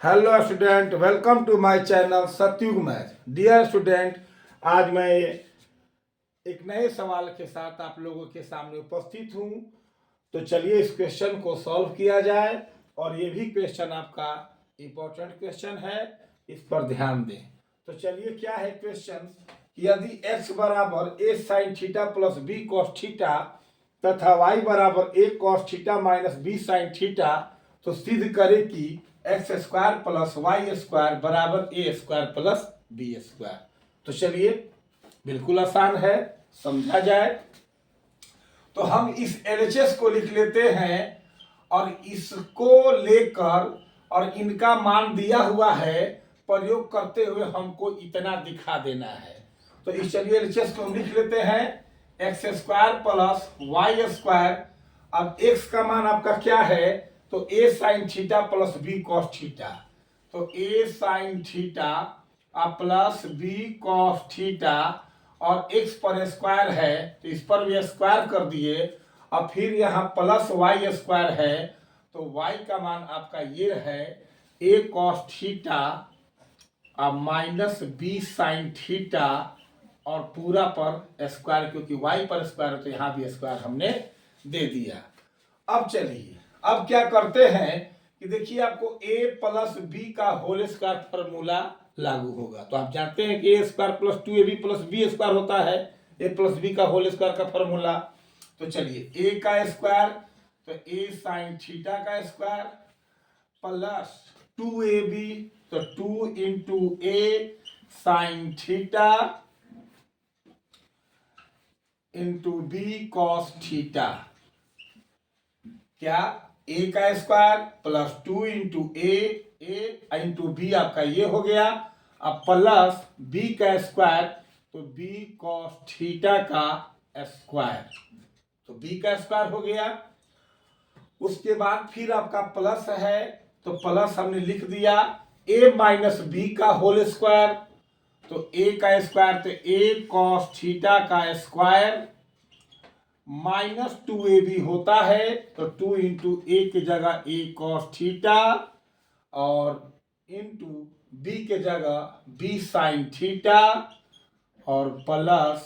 Hello student, welcome to my channel Satyug math. Dear student, आज मैं एक नए सवाल के साथ आप लोगों के सामने उपस्थित हूँ। तो चलिए इस क्वेश्चन को सॉल्व किया जाए। और ये भी क्वेश्चन आपका इम्पोर्टेंट क्वेश्चन है, इस पर ध्यान दें। तो चलिए, क्या है क्वेश्चन? यदि x बराबर a sin theta plus b cos theta तथा y बराबर a cos theta minus b sin theta, तो सिद्ध करें कि x square plus y square बराबर A square plus B square. तो चलिए, बिल्कुल आसान है, समझा जाए। तो हम इस एलएचएस को लिख लेते हैं और इसको लेकर और इनका मान दिया हुआ है, प्रयोग करते हुए हमको इतना दिखा देना है। तो इस चलिए एलएचएस को हम लिख लेते हैं x square plus y square. अब एक्स का मान आपका क्या है? तो a sine theta plus b cos theta. तो a sine theta plus b cos theta और एक्स पर स्क्वायर है तो इस पर भी स्क्वायर कर दिए। और फिर यहाँ प्लस वाई स्क्वायर है तो वाई का मान आपका ये है a cos theta minus b sine theta और पूरा पर स्क्वायर, क्योंकि वाई पर स्क्वायर है तो यहाँ भी स्क्वायर हमने दे दिया। अब चलिए, अब क्या करते हैं कि देखिए, आपको a प्लस बी का होल स्क्वायर फॉर्मूला लागू होगा। तो आप जानते हैं कि a square plus 2ab plus B square होता है a प्लस बी का होल स्क्वायर का फॉर्मूला। तो चलिए, a का स्क्वायर तो a साइन थीटा का स्क्वायर प्लस 2ab तो 2 into a sine theta into b cos theta. क्या? a का square plus 2 into a into b आपका ये हो गया। अब प्लस b का स्क्वायर तो b कॉस थीटा का स्क्वायर, तो b का स्क्वायर हो गया। उसके बाद फिर आपका प्लस है तो प्लस हमने लिख दिया a माइनस बी का होल स्क्वायर। तो a का स्क्वायर तो a कॉस थीटा का स्क्वायर माइनस 2ab होता है तो 2 इंटू ए की जगह a कॉस थीटा और इंटू b के जगह b साइन थीटा और प्लस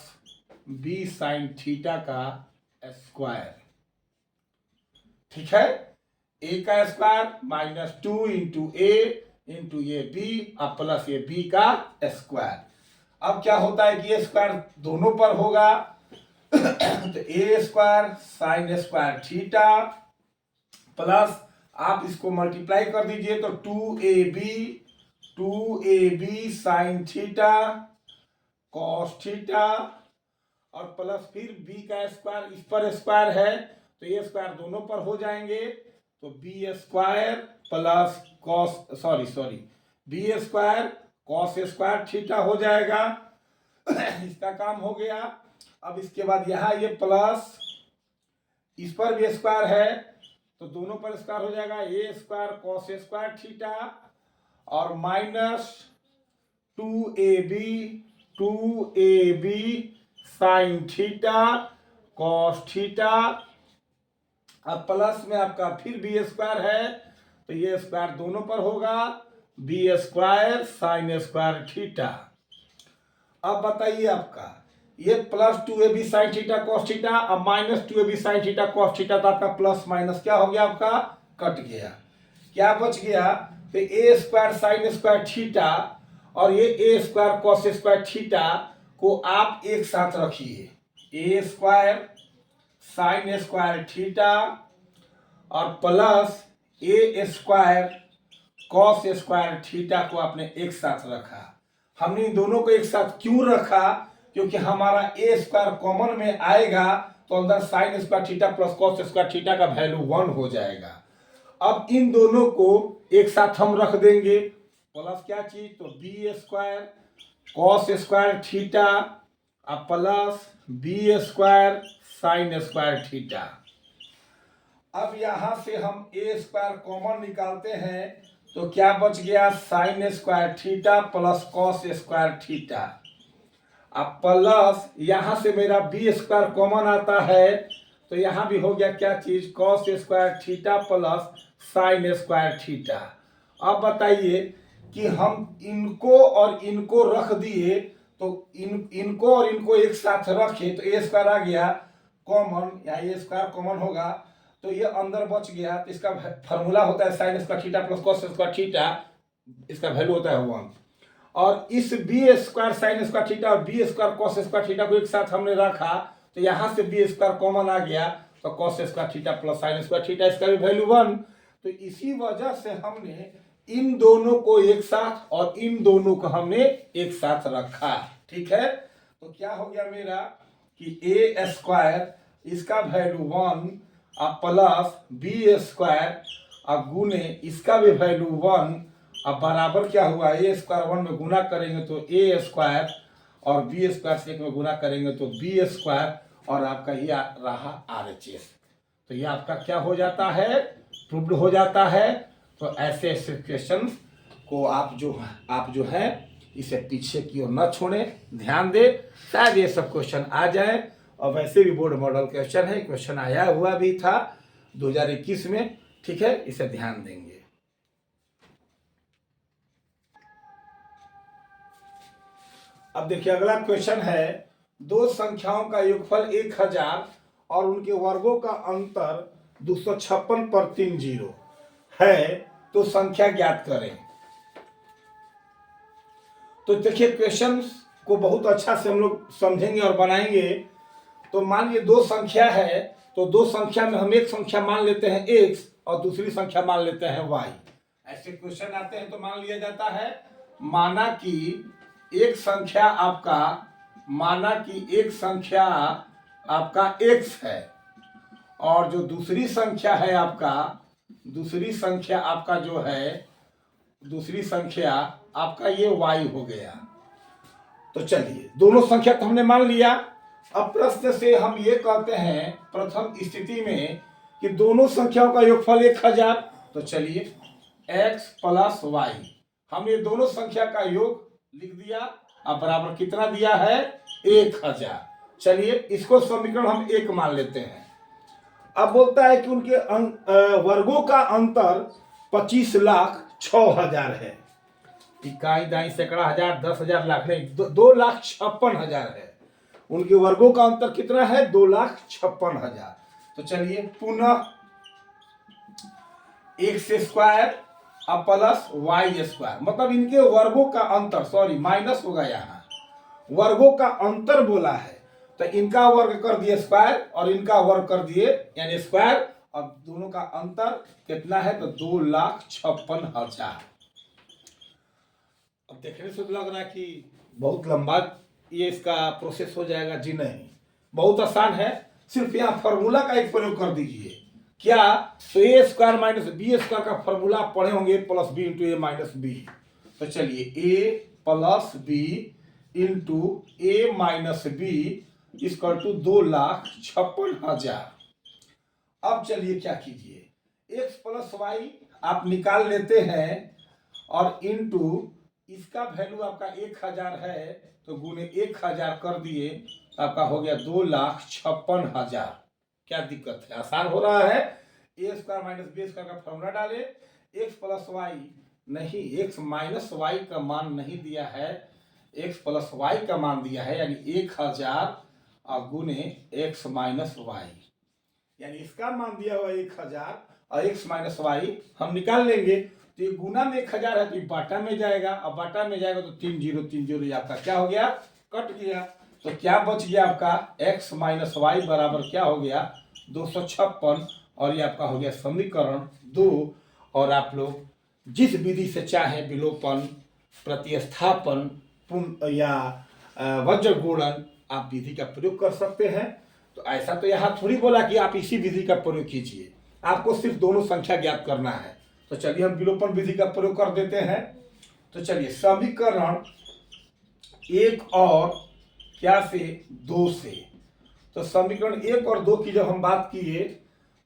b साइन थीटा का स्क्वायर। ठीक है, a का square minus 2 into a into ये b और प्लस ये b का स्क्वायर। अब क्या होता है कि ये स्क्वायर दोनों पर होगा तो a square sine square theta plus आप इसको मल्टीप्लाई कर दीजिए तो 2ab sine theta cos theta और प्लस फिर b का स्क्वायर, इस पर स्क्वायर है तो ये स्क्वायर दोनों पर हो जाएंगे तो b square plus B square cos square theta हो जाएगा। इसका काम हो गया। अब इसके बाद यहाँ ये प्लस, इस पर भी स्क्वायर है तो दोनों पर स्क्वायर हो जाएगा, ए स्क्वायर कॉस स्क्वायर थीटा और minus 2ab sine theta cos theta. अब प्लस में आपका फिर बी स्क्वायर है तो ये स्क्वायर दोनों पर होगा, b square sine square theta. अब बताइए, आपका ये plus 2ab sine theta cos theta और minus 2ab sine theta cos theta, तो आपका प्लस माइनस क्या हो गया? आपका कट गया। क्या बच गया? तो a square sine square theta और ये ए स्क्वायर कॉस स्क्वायर थीटा को आप एक साथ रखिए। ए स्क्वायर साइन स्क्वायर थीटा और प्लस ए स्क्वायर कॉस स्क्वायर थीटा को आपने एक साथ रखा। हमने इन दोनों को एक साथ क्यों रखा? क्योंकि हमारा ए स्क्वायर कॉमन में आएगा तो अंदर sign square theta plus cos square theta का वैल्यू 1 हो जाएगा। अब इन दोनों को एक साथ हम रख देंगे, प्लस क्या चीज? तो B square cos square theta plus B square sine square theta. अब यहां से हम ए स्क्वायर कॉमन निकालते हैं तो क्या बच गया? Sign square theta plus cos square theta. अब प्लस यहां से मेरा बी स्क्वायर कॉमन आता है तो यहां भी हो गया क्या चीज? Cos square theta plus sign square theta अब बताइए कि हम इनको और इनको रख दिए तो इनको और इनको एक साथ रखे तो ए स्क्वायर आ गया कॉमन, यहाँ ए स्क्वायर कॉमन होगा तो ये अंदर बच गया। तो इसका फॉर्मूला होता है sine square theta plus cos square theta, इसका वैल्यू होता है 1। और इस b square sine square theta और b square cos square theta को एक साथ हमने रखा तो यहाँ से बी स्क्वायर कॉमन आ गया तो cos square theta plus sign square theta, इसका भी वैल्यू 1। तो इसी वजह से हमने इन दोनों को एक साथ और इन दोनों को हमने एक साथ रखा। ठीक है, तो क्या हो गया मेरा कि ए स्क्वायर इसका वैल्यू 1 और प्लस बी स्क्वायर और गुने इसका भी वैल्यू 1 अब बराबर क्या हुआ, ए स्क्वायर 1 में गुना करेंगे तो ए स्क्वायर और बी स्क्वायर से 1 में गुना करेंगे तो बी स्क्वायर और आपका ये रहा RHS। तो ये आपका क्या हो जाता है, प्रूव्ड हो जाता है। तो ऐसे ऐसे क्वेश्चन को आप जो है इसे पीछे की ओर न छोड़ें, ध्यान दें, शायद ये सब क्वेश्चन आ जाए। और वैसे भी बोर्ड मॉडल क्वेश्चन है, क्वेश्चन आया हुआ भी था 2021 में। ठीक है, इसे ध्यान देंगे। अब देखिए अगला क्वेश्चन है, दो संख्याओं का योगफल 1000 और उनके वर्गों का अंतर 256 पर 3 जीरो है तो संख्या ज्ञात करें। तो देखिए क्वेश्चन को बहुत अच्छा से हम लोग समझेंगे और बनाएंगे। तो मान लीजिए दो संख्या है तो दो संख्या में हम एक संख्या मान लेते हैं x और दूसरी संख्या मान लेते हैं y। ऐसे क्वेश्चन आते हैं तो मान लिया जाता है माना कि एक संख्या आपका x है और जो दूसरी संख्या आपका ये y हो गया। तो चलिए दोनों संख्या तो हमने मान लिया। अब प्रश्न से हम ये कहते हैं प्रथम स्थिति में कि दोनों संख्याओं का योगफल 1000। तो चलिए x प्लस y, हमने दोनों संख्या का योग लिख दिया। अब बराबर कितना दिया है 1000। चलिए इसको समीकरण हम 1 मान लेते हैं। अब बोलता है कि उनके वर्गों का अंतर 25,06,000 है। इकाई दाई सैकड़ा हजार 10,000 लाख नहीं 2,56,000 है। उनके वर्गों का अंतर कितना है 2,56,000। तो चलिए पुनः x स्क्वायर अब प्लस y स्क्वायर, मतलब इनके वर्गों का अंतर, सॉरी माइनस होगा, यहाँ वर्गों का अंतर बोला है तो इनका वर्ग कर दिए स्क्वायर और इनका वर्ग कर दिए यानी स्क्वायर। अब दोनों का अंतर कितना है तो 2,56,000। अब देखने से तो लग रहा है कि बहुत लंबा ये इसका प्रोसेस हो जाएगा। जी नहीं, बहुत आसान है, सिर्फ यहाँ फार्मूला का एक प्रयोग कर दीजिए। क्या, तो a square minus b square का फार्मूला आप पढ़े होंगे, plus b into a minus b. तो चलिए a plus b into a minus b equal to 2,56,000। अब चलिए क्या कीजिए, x प्लस वाई आप निकाल लेते हैं और इंटू इसका वैल्यू आपका 1000 है तो गुने 1000 कर दिए तो आपका हो गया 2,56,000। क्या दिक्कत है, आसान हो रहा है। ए स्क्वायर माइनस बी स्क्वायर का फॉर्मूला डाले, x प्लस वाई नहीं, x माइनस वाई का मान नहीं दिया है, x प्लस वाई का मान दिया है, यानी 1000 और गुने x माइनस वाई, यानी इसका मान दिया हुआ 1000 और x माइनस वाई हम निकाल लेंगे। तो ये गुना में 1000 है तो ये बाटा में जाएगा, अब बाटा में जाएगा तो 3 0 3 0 आपका क्या हो गया, कट गया। तो क्या बच गया आपका x माइनस वाई बराबर क्या हो गया 256 और ये आपका हो गया समीकरण 2। और आप लोग जिस विधि से चाहे विलोपन, प्रतिस्थापन या वज्र गुणन आप विधि का प्रयोग कर सकते हैं। तो ऐसा तो यहाँ थोड़ी बोला कि आप इसी विधि का प्रयोग कीजिए, आपको सिर्फ दोनों संख्या ज्ञात करना है। तो चलिए हम विलोपन विधि का प्रयोग कर देते हैं। तो चलिए समीकरण 1 और क्या से 2 से, तो समीकरण 1 और 2 की जब हम बात किए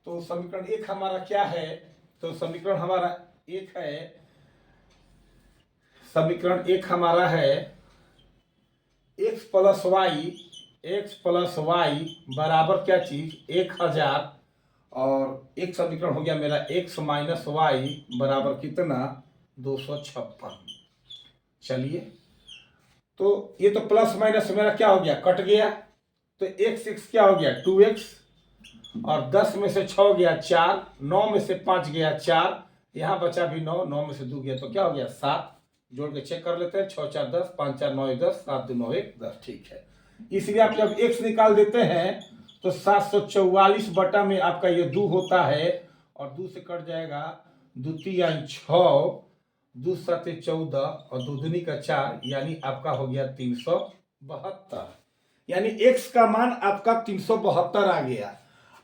तो समीकरण 1 हमारा क्या है, तो समीकरण हमारा 1 है, समीकरण 1 हमारा है x प्लस वाई बराबर क्या चीज 1000 और एक समीकरण हो गया मेरा x माइनस वाई बराबर कितना 256। चलिए, तो ये तो प्लस माइनस मेरा क्या हो गया, कट गया। तो x क्या हो गया 2x, और 10 में से 6 गया 4, 9 में से 5 गया 4, यहाँ बचा भी 9, 9 में से 2 गया तो क्या हो गया 7। जोड़ के चेक कर लेते हैं, 6 4 10, 5 4 9 10, 7 2 9 1 10। ठीक है, इसलिए आप जब x निकाल देते हैं तो 744 बटा में आपका ये 2 होता है, और 2 से कट जाएगा, 2 3 6, 2 7 14, और 2 दूनी का 4, यानी आपका हो गया 372। यानी x का मान आपका 372 आ गया।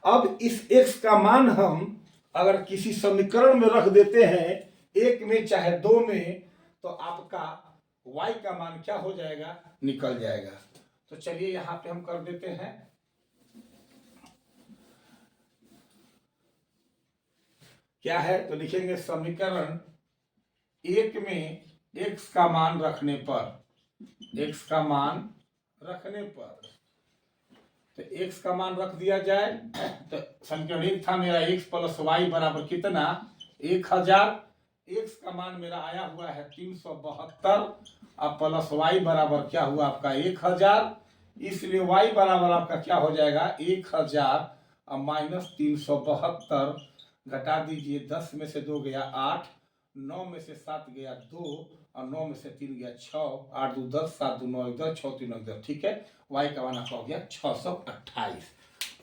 अब इस x का मान हम अगर किसी समीकरण में रख देते हैं, एक में चाहे दो में, तो आपका y का मान क्या हो जाएगा, निकल जाएगा। तो चलिए यहां पे हम कर देते हैं, क्या है, तो लिखेंगे समीकरण एक में x का मान रखने पर, x का मान रखने पर, तो x का मान रख दिया जाए। तो समीकरण एक था मेरा x प्लस वाई बराबर कितना, 1000। x का मान मेरा आया हुआ है 372, अब प्लस वाई बराबर क्या हुआ आपका 1000, इसलिए y बराबर आपका क्या हो जाएगा 1000, अब माइनस 372, घटा दीजिए, 10 में से 2 गया 8, 9 में से 7 गया 2, और 9 में से 3 गया 6, 8 2 10, 7 2 9 10, 6 3 10। ठीक है, y का मान आपका हो गया 628।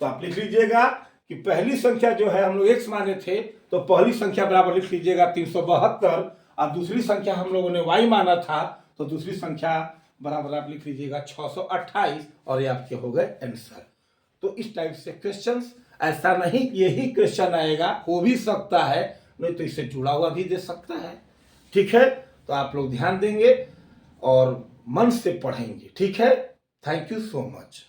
तो आप लिख लीजिएगा कि पहली संख्या जो है हम लोग x माने थे, तो पहली संख्या बराबर लिख लीजिएगा 372, और दूसरी संख्या हम लोगों ने y माना था, तो दूसरी संख्या बराबर आप लिख लीजिएगा 628, और ये आपके हो गए आंसर। तो इस टाइप से क्वेश्चंस, ऐसा नहीं कि यही क्वेश्चन आएगा, हो भी सकता है, नहीं तो इससे जुड़ा हुआ भी दे सकता है। ठीक है, तो आप लोग ध्यान देंगे और मन से पढ़ेंगे। ठीक है, थैंक यू सो मच।